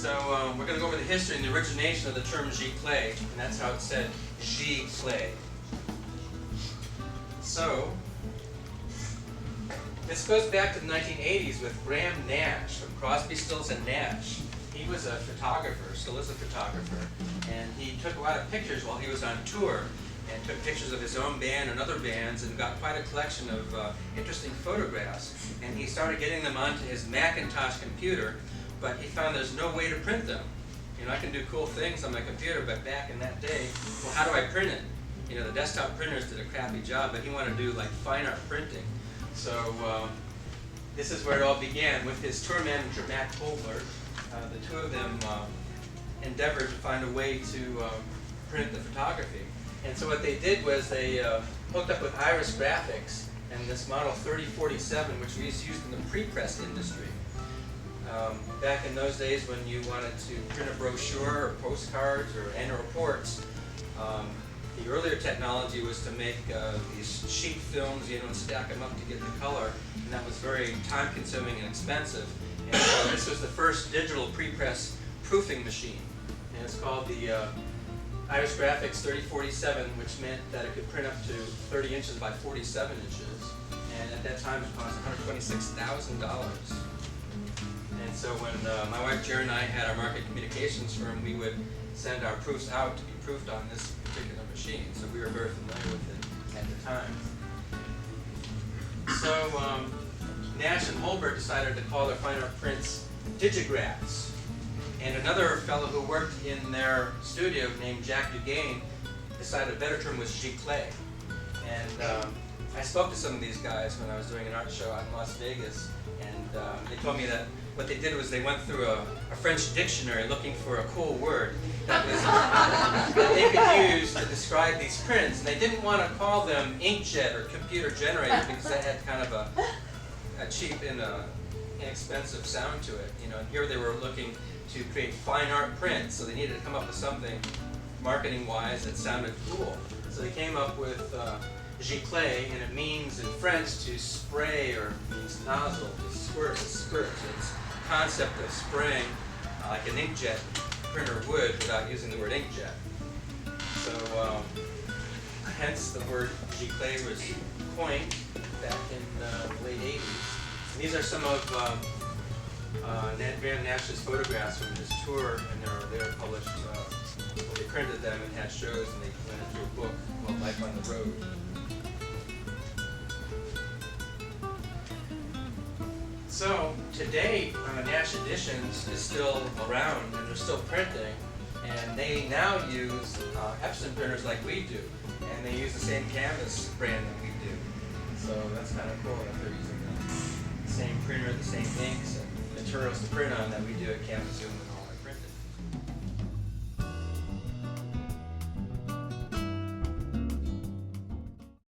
We're going to go over the history and the origination of the term Giclée, and that's how it's said, Giclée. So, this goes back to the 1980s with Graham Nash from Crosby, Stills and Nash. He was a photographer, still is a photographer, and he took a lot of pictures while he was on tour, and took pictures of his own band and other bands, and got quite a collection of interesting photographs. And he started getting them onto his Macintosh computer, but he found there's no way to print them. You know, I can do cool things on my computer, but back in that day, well, how do I print it? You know, the desktop printers did a crappy job, but he wanted to do like fine art printing. So this is where it all began with his tour manager, Matt Holbert. The two of them endeavored to find a way to print the photography. And so what they did was they hooked up with Iris Graphics and this model 3047, which was used in the pre-press industry. Back in those days when you wanted to print a brochure or postcards or annual reports, the earlier technology was to make these sheet films, you know, and stack them up to get the color, and that was very time-consuming and expensive. And so this was the first digital pre-press proofing machine, and it's called the Iris Graphics 3047, which meant that it could print up to 30 inches by 47 inches, and at that time it cost $126,000. And so when my wife Jerry and I had our market communications firm, we would send our proofs out to be proofed on this particular machine, so we were very familiar with it at the time. So Nash and Holbert decided to call their fine art prints digigraphs. And another fellow who worked in their studio named Jack Dugain decided a better term was Giclée. And I spoke to some of these guys when I was doing an art show out in Las Vegas, and they told me that what they did was they went through a French dictionary looking for a cool word that they could use to describe these prints. And they didn't want to call them inkjet or computer generated because that had kind of a cheap and inexpensive sound to it. You know, and here they were looking to create fine art prints, so they needed to come up with something marketing-wise that sounded cool. So they came up with Giclée, and it means in French to spray, or means nozzle, to squirt, to squirt. So it's the concept of spraying like an inkjet printer would without using the word inkjet. So hence the word Giclée was coined back in the late 80s. And these are some of Graham Nash's photographs from his tour, and they were published. They printed them and had shows, and they went into a book called Life on the Road. So today, Nash Editions is still around, and they're still printing, and they now use Epson printers like we do, and they use the same canvas brand that we do. So that's kind of cool that they're using the same printer, the same inks, and materials to print on that we do at Campus Zoom.